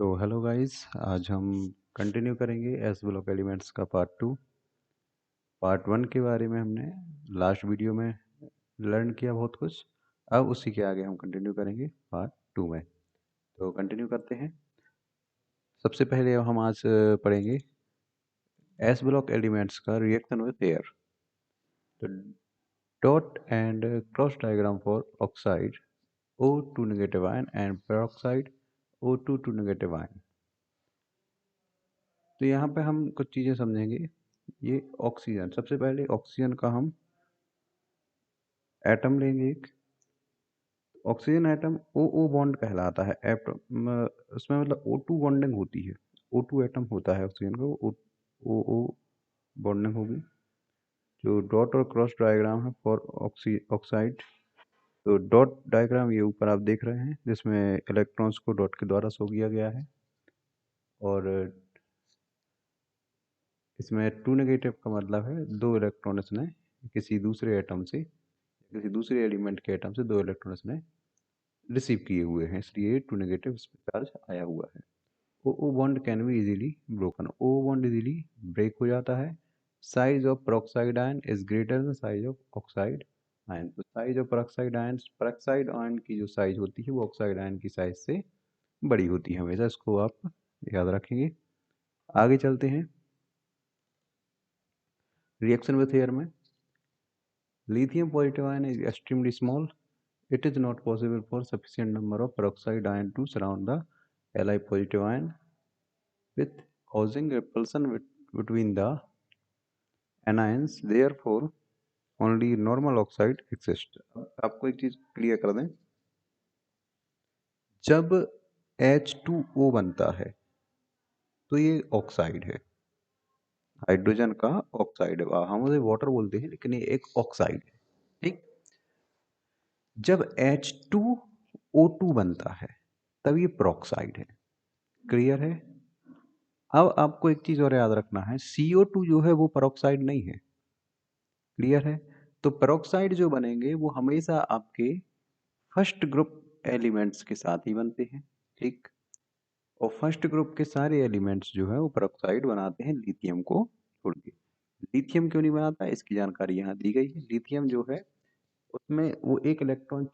तो hello guys, आज हम कंटिन्यू करेंगे एस ब्लॉक एलिमेंट्स का पार्ट वन के बारे में हमने लास्ट वीडियो में लर्न किया बहुत कुछ। अब उसी के आगे हम कंटिन्यू करेंगे पार्ट टू में। तो कंटिन्यू करते हैं। सबसे पहले हम आज पढ़ेंगे एस ब्लॉक एलिमेंट्स का रिएक्शन विद एयर। तो dot and cross diagram for oxide O2 negative ion and peroxide O2 negative ion. तो यहाँ पे हम कुछ चीज़ें समझेंगे। ये ऑक्सीजन, सबसे पहले ऑक्सीजन का हम एटम लेंगे एक। ऑक्सीजन एटम ओ ओ बॉन्ड कहलाता है एटम। उसमें मतलब O2 बॉन्डिंग होती है। O2 एटम होता है ऑक्सीजन का, ओ ओ बॉन्डिंग होगी। जो डॉट और क्रॉस डायग्राम है फॉर ऑक्साइड, तो डॉट डायग्राम ये ऊपर आप देख रहे हैं, जिसमें इलेक्ट्रॉन्स को डॉट के द्वारा शो किया गया है। और इसमें टू नेगेटिव का मतलब है दो इलेक्ट्रॉन इसने किसी दूसरे एटम से, किसी दूसरे एलिमेंट के एटम से दो इलेक्ट्रॉन इसने रिसीव किए हुए हैं, इसलिए टू नेगेटिव चार्ज आया हुआ है। O bond can be easily broken, O bond easily break हो जाता है। Size of peroxide ion is greater than size of oxide ion. तो साइज ऑफ पेरोक्साइड आयन की जो साइज होती है वो ऑक्साइड आयन की साइज से बड़ी होती है हमेशा, इसको आप याद रखेंगे। आगे चलते हैं रिएक्शन विथ एयर में। Lithium positive ion is extremely small. It is not possible for sufficient number of peroxide ion to surround the Li positive ion with causing repulsion between the anions. Therefore, only normal oxide exists. आपको एक चीज clear कर दें, जब H2O बनता है तो ये ऑक्साइड है, हाइड्रोजन का ऑक्साइड है। हम उसे वाटर बोलते हैं लेकिन ये एक ऑक्साइड है, ठीक। जब H2O2 बनता है तब ये पेरोक्साइड है। क्लियर है। अब आपको एक चीज और याद रखना है, CO2 जो है वो पेरोक्साइड नहीं है। क्लियर है। तो पेरोक्साइड जो बनेंगे वो हमेशा आपके फर्स्ट ग्रुप एलिमेंट्स के साथ ही बनते हैं, ठीक। और फर्स्ट ग्रुप के सारे एलिमेंट्स जो है वो पेरोक्साइड बनाते हैं, लिथियम को छोड़ के। लिथियम क्यों नहीं बनाता है, इसकी जानकारी यहाँ दी गई है। लिथियम जो है उसमें वो एक इलेक्ट्रॉन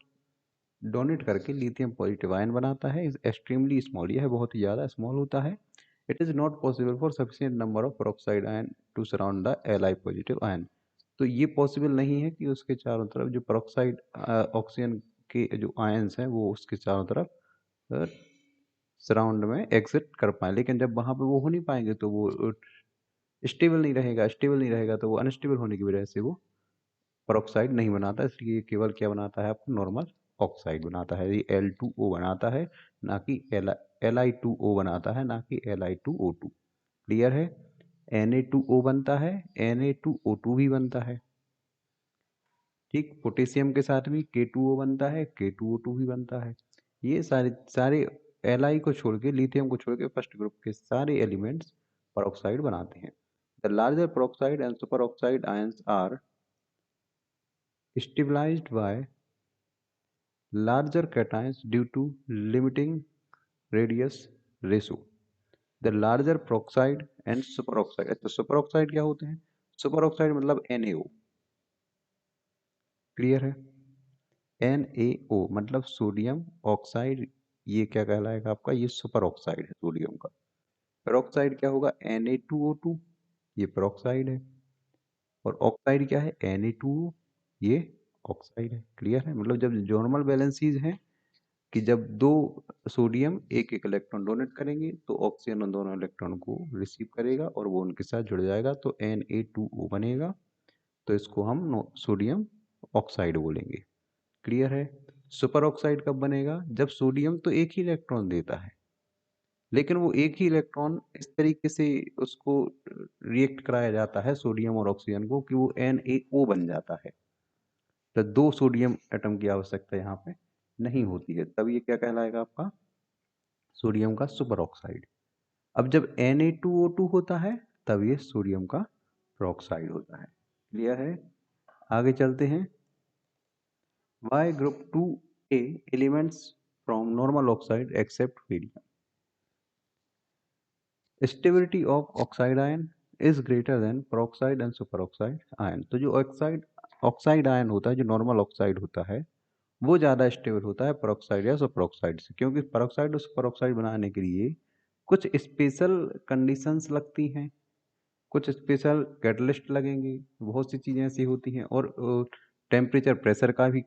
डोनेट करके लिथियम पॉजिटिव आयन बनाता है, इज एक्सट्रीमली स्मॉल, यह बहुत ही ज़्यादा स्मॉल होता है। It is not possible for sufficient number of peroxide ion to surround the Li positive ion. तो ये पॉसिबल नहीं है कि उसके चारों तरफ जो पेरोक्साइड ऑक्सीजन के जो आयन्स हैं वो उसके चारों तरफ सराउंड में एग्जिट कर पाए। लेकिन जब वहाँ पे वो हो नहीं पाएंगे तो वो स्टेबल नहीं रहेगा, तो वो अनस्टेबल होने की वजह से वो पेरोक्साइड नहीं बनाता, इसलिए केवल क्या बनाता है, आपको नॉर्मल ऑक्साइड बनाता है। ये L2O बनाता है, ना कि Li2O बनाता है, ना कि Li2O2। क्लियर है। Na2O बनता है, Na2O2 भी बनता है, ठीक। पोटेशियम के साथ भी K2O बनता है, K2O2 भी बनता है। ये सारे सारे Li को छोड़ के, लिथियम को छोड़ के फर्स्ट ग्रुप के सारे एलिमेंट्स पेरोक्साइड बनाते हैं। The larger peroxide and superoxide ions are stabilized by larger cations due to limiting radius ratio. The larger peroxide and superoxide। अच्छा, सुपरऑक्साइड क्या होते हैं? सुपरऑक्साइड मतलब NaO। क्लियर है। NaO मतलब सोडियम ऑक्साइड। ये क्या कहलाएगा आपका, ये सुपर ऑक्साइड है सोडियम का। पेरोक्साइड क्या होगा, Na2O2, ये पेरोक्साइड है। और ऑक्साइड क्या है, Na2O, ये ऑक्साइड है। क्लियर है। मतलब जब नॉर्मल बैलेंसीज हैं कि जब दो सोडियम एक एक इलेक्ट्रॉन डोनेट करेंगे तो ऑक्सीजन उन दोनों इलेक्ट्रॉन को रिसीव करेगा और वो उनके साथ जुड़ जाएगा, तो Na2O बनेगा। तो इसको हम सोडियम ऑक्साइड बोलेंगे। क्लियर है। सुपर ऑक्साइड कब बनेगा, जब सोडियम तो एक ही इलेक्ट्रॉन देता है लेकिन वो एक ही इलेक्ट्रॉन इस तरीके से उसको रिएक्ट कराया जाता है सोडियम और ऑक्सीजन को कि वो NaO बन जाता है। तो दो सोडियम एटम की आवश्यकता यहाँ पे नहीं होती है, तब ये क्या कहलाएगा आपका, सोडियम का सुपर ऑक्साइड। अब जब Na2O2 होता है तब ये सोडियम का पेरोक्साइड होता है। क्लियर है। आगे चलते हैं। Why group 2A elements from normal oxide except helium. Stability of oxide ion is greater than peroxide and superoxide ion. तो जो ऑक्साइड ऑक्साइड आयन होता है, जो नॉर्मल ऑक्साइड होता है, वो ज़्यादा स्टेबल होता है peroxide या सुपरऑक्साइड से, क्योंकि peroxide और सुपरऑक्साइड बनाने के लिए कुछ स्पेशल कंडीशंस लगती हैं, कुछ स्पेशल कैटलिस्ट लगेंगे, बहुत सी चीज़ें ऐसी होती हैं, और टेम्परेचर प्रेशर का भी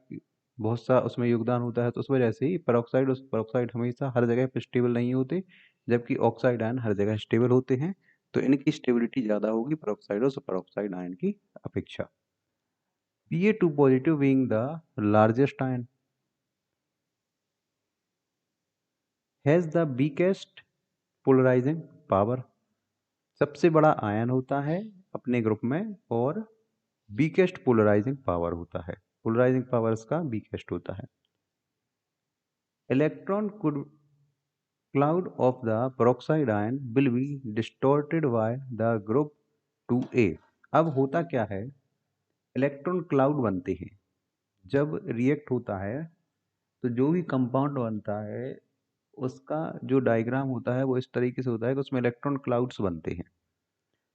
बहुत सा उसमें योगदान होता है। तो उस वजह से ही पेरोक्साइड और सुपरऑक्साइड हमेशा हर जगह पे स्टेबल नहीं होते, जबकि ऑक्साइड आयन हर जगह स्टेबल होते हैं। तो इनकी स्टेबिलिटी ज़्यादा होगी पेरोक्साइड और सुपरऑक्साइड आयन की अपेक्षा। Pa2 positive being the largest ion has the weakest polarising power. सबसे बड़ा आयन होता है अपने ग्रुप में, और वीकेस्ट पोलराइजिंग पावर होता है, पोलराइजिंग पावर इसका वीकेस्ट होता है। Electron could cloud of the peroxide ion will be distorted by the group 2A। अब होता क्या है, इलेक्ट्रॉन क्लाउड बनते हैं जब रिएक्ट होता है, तो जो भी कंपाउंड बनता है उसका जो डायग्राम होता है वो इस तरीके से होता है कि उसमें इलेक्ट्रॉन क्लाउड्स बनते हैं।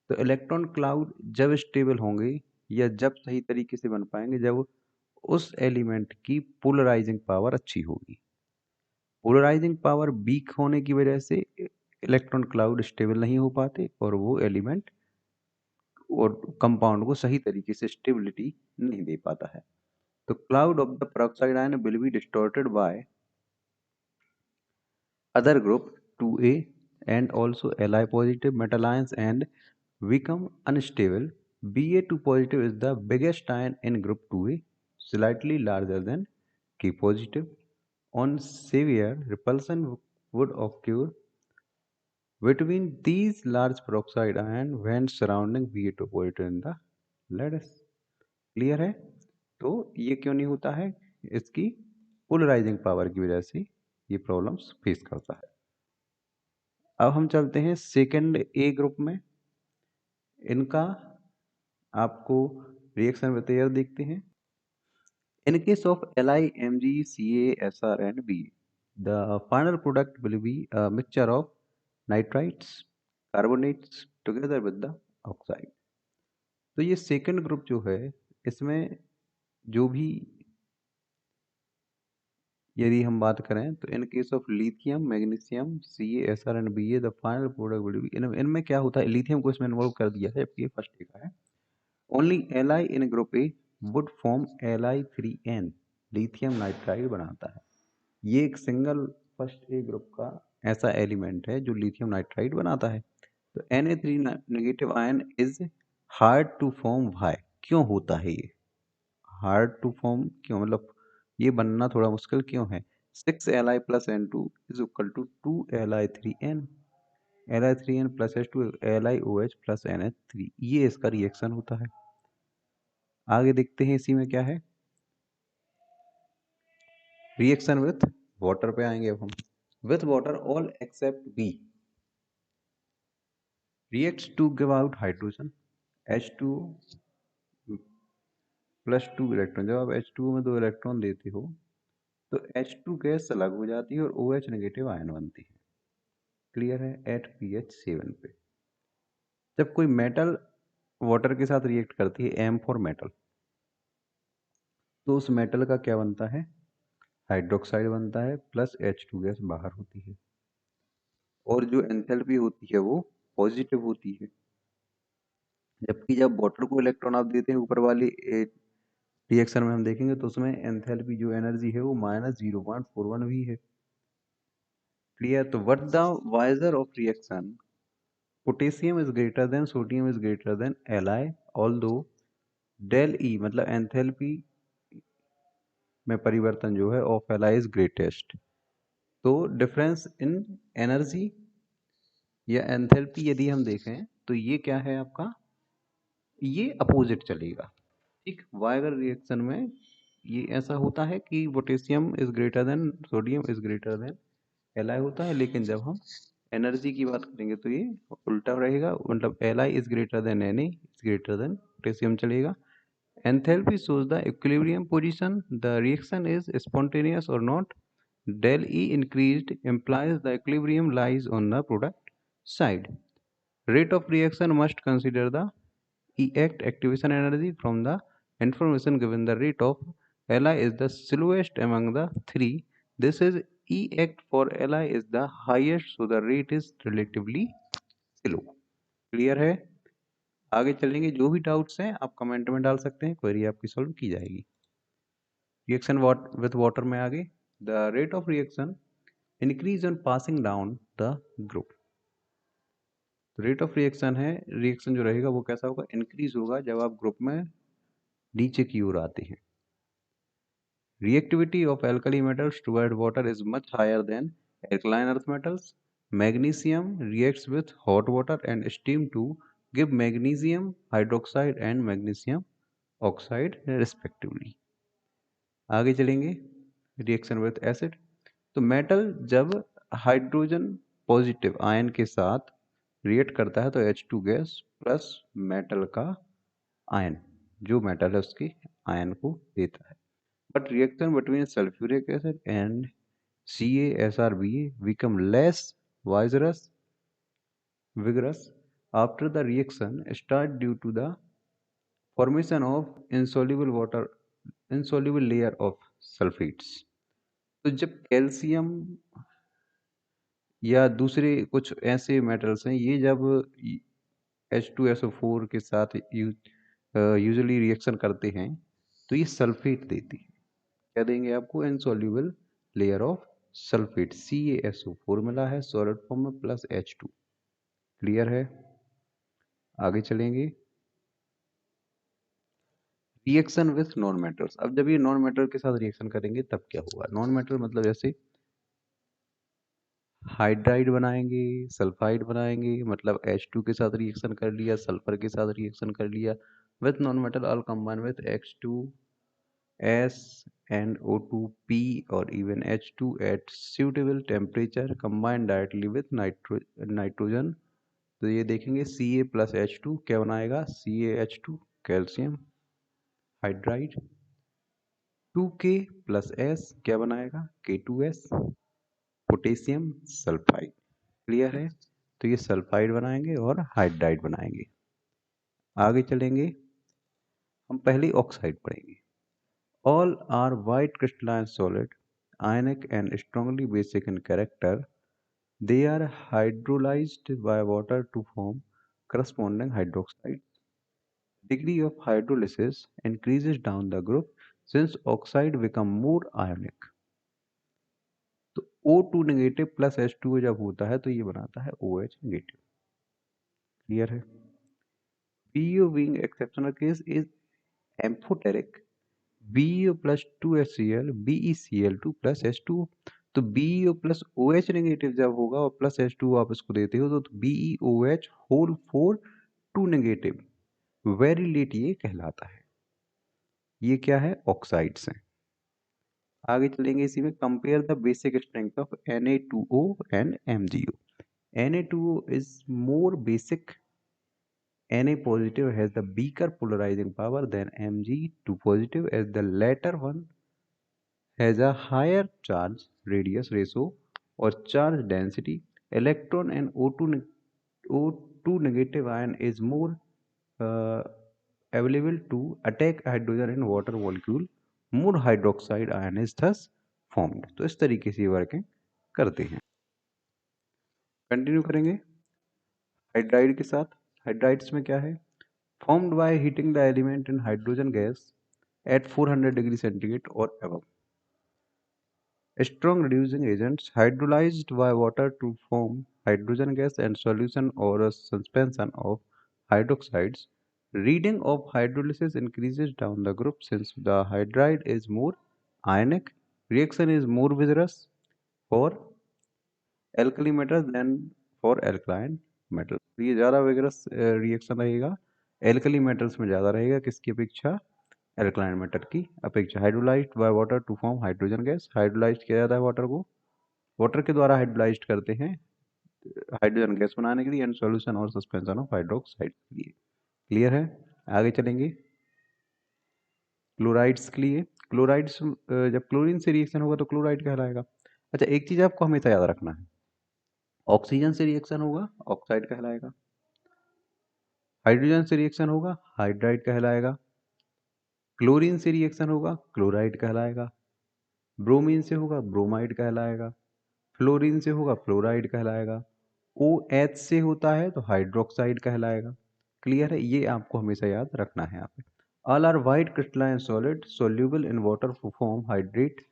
तो इलेक्ट्रॉन क्लाउड जब स्टेबल होंगे या जब सही तरीके से बन पाएंगे, जब उस एलिमेंट की पोलराइजिंग पावर अच्छी होगी। पोलराइजिंग पावर वीक होने की वजह से इलेक्ट्रॉन क्लाउड स्टेबल नहीं हो पाते, और वो एलिमेंट और कंपाउंड को सही तरीके से स्टेबिलिटी नहीं दे पाता है। तो cloud of the peroxide ion will be distorted by other group 2A and also Li positive metal ions and become unstable. Ba2 positive is the biggest ion in group 2A, slightly larger than K positive. On severe repulsion would occur between these large peroxide ion when surrounding Ba2 positive in the lattice। Clear है? तो ये क्यों नहीं होता है, इसकी polarising power की वजह से ये प्रॉब्लम्स फेस करता है। अब हम चलते हैं सेकंड ए ग्रुप में। इनका आपको रिएक्शन बताइए, देखते हैं। In case of Li, Mg, Ca, Sr and B, the final product will be a mixture of nitrites, carbonates together with the oxide। तो ये सेकंड ग्रुप जो है, इसमें जो भी यदि हम बात करें, तो in case of lithium, magnesium, CaSr and Ba, the final product will be, इनमें क्या होता है, लिथियम को इसमें इन्वॉल्व कर दिया है, जबकि ये फर्स्ट ए का है। Only Li in group A would form Li3n, lithium nitride बनाता है। ये एक सिंगल फर्स्ट ए ग्रुप का ऐसा एलिमेंट है जो लिथियम नाइट्राइड बनाता है। तो Na3 negative ion is hard to form. Why, क्यों होता है ये हार्ड टू फॉर्म, क्यों, मतलब ये बनना थोड़ा मुश्किल क्यों है? 6Li plus N2 is equal to 2Li3n, Li3n plus H2 LiOH plus NH3, ये इसका रिएक्शन होता है। आगे देखते हैं इसी में क्या है, रिएक्शन विथ वाटर पे आएंगे अब हम। With water all except B reacts to give out hydrogen H2 plus 2 electron. जब आप H2 में 2 इलेक्ट्रॉन देते हो तो H2 गैस अलग हो जाती है और OH नेगेटिव आयन बनती है। क्लियर है? एट pH 7 पे जब कोई मेटल वाटर के साथ रिएक्ट करती है, M फॉर मेटल, तो उस मेटल का क्या बनता है, हाइड्रोक्साइड बनता है, प्लस H2 गैस बाहर होती है, और जो एंथैल्पी होती है वो पॉजिटिव होती है। जबकि जब वाटर को इलेक्ट्रॉन आप देते हैं ऊपर वाली रिएक्शन में हम देखेंगे तो उसमें एंथैल्पी जो एनर्जी है वो -0.41 भी है। क्लियर? तो what the wiser of reaction, potassium is greater than sodium is greater than Li, although del E मतलब एंथैल्पी में परिवर्तन जो है ऑफ Li इज ग्रेटेस्ट। तो डिफरेंस इन एनर्जी या एंथैल्पी यदि हम देखें तो ये क्या है आपका, ये अपोजिट चलेगा। ठीक, वाइगर रिएक्शन में ये ऐसा होता है कि potassium is greater than sodium is greater than Li होता है, लेकिन जब हम एनर्जी की बात करेंगे तो ये उल्टा रहेगा, मतलब Li is greater then Na is greater then potassium चलेगा। Enthalpy shows the equilibrium position. The reaction is spontaneous or not. Del E increased implies the equilibrium lies on the product side. Rate of reaction must consider the EACT activation energy from the information given. The rate of Li is the slowest among the three. This is EACT for Li is the highest, so the rate is relatively slow. Clear है? आगे चलेंगे, जो भी doubts हैं आप comment में डाल सकते हैं, क्वेरी आपकी सॉल्व की जाएगी। रिएक्शन विथ वाटर में आगे, the rate of reaction increase on passing down the group. Rate of reaction है, रिएक्शन जो रहेगा वो कैसा होगा, इंक्रीज होगा जब आप ग्रुप में नीचे की ओर आते हैं। Reactivity of alkali metals toward water is much higher than alkaline earth metals. Magnesium reacts with hot water and steam to give magnesium hydroxide and magnesium oxide respectively. आगे चलेंगे, रिएक्शन विथ एसिड। तो metal जब hydrogen positive ion के साथ react करता है तो H2 gas plus metal का आयन, जो मेटल है उसके आयन को देता है। But reaction between sulfuric acid and CaSrBa become less vigorous after the reaction start due to the formation of insoluble layer of sulfates. तो जब कैल्शियम या दूसरे कुछ ऐसे मेटल्स हैं, ये जब H2SO4 के साथ यूजुअली रिएक्शन करते हैं तो ये सल्फेट देती है। क्या देंगे आपको, insoluble layer of sulphate, CaSO4 मिला है सॉलिड फॉर्म में प्लस H2। क्लियर है? आगे चलेंगे, रिएक्शन विथ नॉन मेटल्स। अब जब ये नॉन मेटल के साथ रिएक्शन करेंगे तब क्या होगा, नॉन मेटल मतलब जैसे हाइड्राइड बनाएंगे, सल्फाइड बनाएंगे, मतलब H2 के साथ रिएक्शन कर लिया, सल्फर के साथ रिएक्शन कर लिया। With non metal all combine with H2S and O2P or even H2 at suitable temperature combined directly with nitrogen। तो ये देखेंगे Ca प्लस H2 क्या बनाएगा, CaH2 calcium hydride, 2K plus S क्या बनाएगा, K2S पोटेशियम सल्फाइड। क्लियर है? तो ये सल्फाइड बनाएंगे और हाइड्राइड बनाएंगे। आगे चलेंगे, हम पहले ऑक्साइड पढ़ेंगे। All are white crystalline solid, ionic and strongly basic in character. They are hydrolyzed by water to form corresponding hydroxides. Degree of hydrolysis increases down the group since oxide become more ionic. तो O2 negative plus H2O जब होता है तो ये बनाता है OH negative. Clear है? BeO being exceptional case is amphoteric. BeO plus 2HCl BeCl2 plus H2O। तो BeO प्लस OH नेगेटिव जब होगा और प्लस H2O आप इसको देते हो तो BeOH whole 4 2 negative very late ये कहलाता है। ये क्या है, ऑक्साइड्स हैं। आगे चलेंगे, इसी में compare the basic strength of Na2O and MgO। Na2O is more basic. Na positive has the weaker polarizing power than Mg2 positive, as the latter one has a higher charge radius ratio or charge density. Electron and O2 negative ion is more uh, available to attack hydrogen in water molecule. More hydroxide ion is thus formed। तो इस तरीके से working करते हैं। Continue करेंगे hydride के साथ। Hydrides में क्या है, formed by heating the element in hydrogen gas at 400 degree centigrade or above. Strong reducing agents hydrolyzed by water to form hydrogen gas and solution or a suspension of hydroxides. Reading of hydrolysis increases down the group since the hydride is more ionic. Reaction is more vigorous for alkali metals than for alkaline metals। ये ज़्यादा vigorous reaction रहेगा, alkali metals में ज़्यादा रहेगा किसकी अपेक्षा, alkaline metal की अपेक्षा। Hydrolysed by water to form hydrogen gas. Hydrolysed किया जाता है वाटर को, वाटर के द्वारा हाइड्रोलाइज्ड करते हैं हाइड्रोजन गैस बनाने के लिए एंड सॉल्यूशन और सस्पेंशन ऑफ हाइड्रोक्साइड के लिए। क्लियर है? आगे चलेंगे क्लोराइड्स के लिए। क्लोराइड्स जब क्लोरीन से रिएक्शन होगा तो क्लोराइड कहलाएगा। अच्छा, एक चीज आपको हमेशा याद रखना है, ऑक्सीजन से रिएक्शन होगा ऑक्साइड कहलाएगा, हाइड्रोजन से रिएक्शन होगा हाइड्राइड कहलाएगा, क्लोरीन से रिएक्शन होगा क्लोराइड कहलाएगा, ब्रोमीन से होगा ब्रोमाइड कहलाएगा, फ्लोरीन से होगा फ्लोराइड कहलाएगा, ओ एच से होता है तो हाइड्रोक्साइड कहलाएगा। क्लियर है, ये आपको हमेशा याद रखना है यहाँ पे। All are white crystalline solid soluble in water form hydrate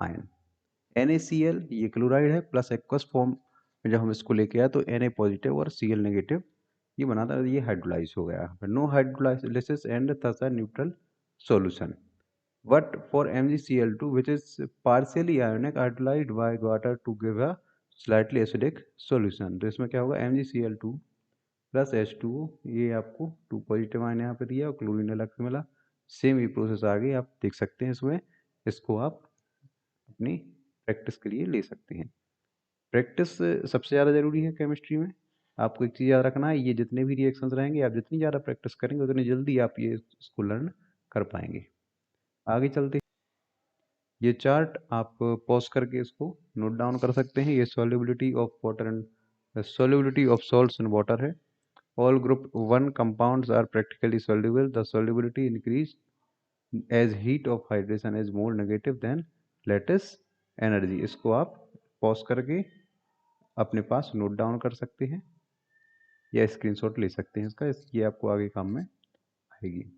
ion. NaCl ये क्लोराइड है प्लस एक्वस फॉर्म में जब हम इसको लेके आए तो Na पॉजिटिव और Cl नेगेटिव ये बनाता है, ये हाइड्रोलाइज हो गया। No hydrolysis and thus neutral solution. But for MgCl2 which is partially ionic hydrolyzed by water to give a slightly acidic solution, तो इसमें क्या होगा MgCl2 प्लस H2O, ये आपको 2 पॉजिटिव आयन यहाँ पे दिया और क्लोरीन अलग से मिला। सेम ये प्रोसेस आगे आप देख सकते हैं इसमें, इसको आप अपनी प्रैक्टिस के लिए ले सकते हैं। प्रैक्टिस सबसे ज़्यादा ज़रूरी है केमिस्ट्री में। आपको एक चीज़ याद रखना है, ये जितने भी रिएक्शंस रहेंगे आप जितनी ज़्यादा प्रैक्टिस करेंगे उतनी जल्दी आप ये इसको लर्न कर पाएंगे। आगे चलते ये चार्ट आप पॉज करके इसको नोट डाउन कर सकते हैं। ये solubility of water and solubility of salts in water है। All group 1 compounds are practically soluble. The solubility increase as heat of hydration is more negative than lattice energy. इसको आप pause करके अपने पास note down कर सकते हैं या screenshot ले सकते हैं इसका, ये आपको आगे काम में आएगी।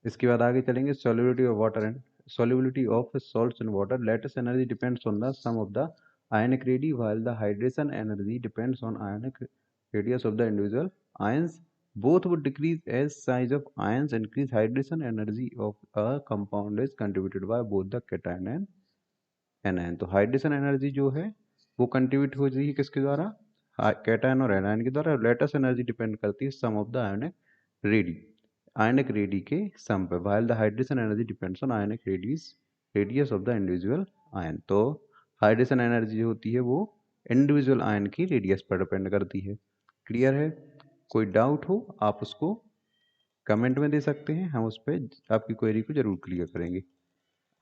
इसके बाद आगे चलेंगे solubility of water and solubility of salts in water. Lattice energy depends on the sum of the ionic radii while the hydration energy depends on ionic radius of the individual ions. Both would decrease as size of ions increase. Hydration energy of a compound is contributed by both the cation and anion. तो hydration energy जो है वो contribute हो रही है किसके द्वारा, cation और एनायन के द्वारा। लेटेस्ट एनर्जी डिपेंड करती है sum of the ionic radii, ionic radii के सम पे। While the hydration energy depends on ionic radius of the individual ion. तो हाइड्रेशन एनर्जी जो होती है वो इंडिविजुअल आयन की रेडियस पर डिपेंड करती है। क्लियर है, कोई डाउट हो आप उसको कमेंट में दे सकते हैं, हम उस पर आपकी क्वेरी को जरूर क्लियर करेंगे।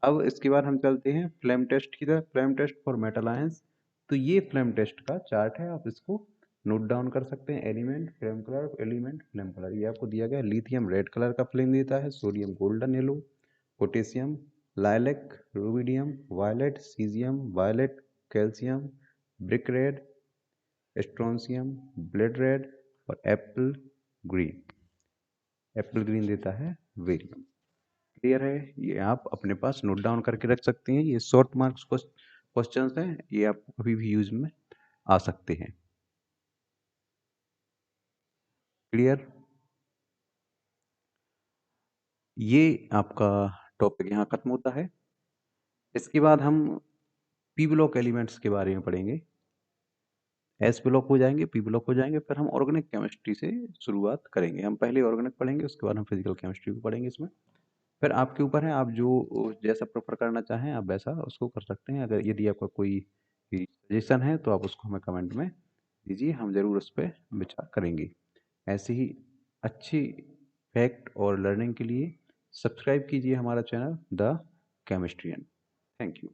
अब इसके बाद हम चलते हैं फ्लेम टेस्ट की तरफ। Flame test for metal ions, तो ये फ्लेम टेस्ट का चार्ट है, आप इसको नोट डाउन कर सकते हैं। Element flame colour, element flame colour, ये आपको दिया गया है। लिथियम रेड कलर का फ्लेम देता है, sodium golden yellow, potassium lilac, rubidium violet, caesium violet, calcium brick red, strontium blood red और एप्पल ग्रीन देता है वेरियम। क्लियर है, ये आप अपने पास नोट डाउन करके रख सकते हैं। ये शॉर्ट मार्क्स क्वेश्चंस हैं, ये आप कभी भी यूज में आ सकते हैं। क्लियर, ये आपका टॉपिक यहाँ खत्म होता है। इसके बाद हम पी ब्लॉक एलिमेंट्स के बारे में पढ़ेंगे। एस ब्लॉक हो जाएंगे, पी ब्लॉक हो जाएंगे, फिर हम ऑर्गेनिक केमिस्ट्री से शुरुआत करेंगे। हम पहले ऑर्गेनिक पढ़ेंगे, उसके बाद हम फिजिकल केमिस्ट्री को पढ़ेंगे। इसमें फिर आपके ऊपर है, आप जो जैसा प्रेफर करना चाहें आप वैसा उसको कर सकते हैं। अगर यदि आपका कोई सजेशन है तो आप उसको हमें कमेंट में दीजिए, हम ज़रूर उस पर विचार करेंगे। ऐसे ही अच्छी फैक्ट और लर्निंग के लिए सब्सक्राइब कीजिए हमारा channel the chemistrian. Thank you.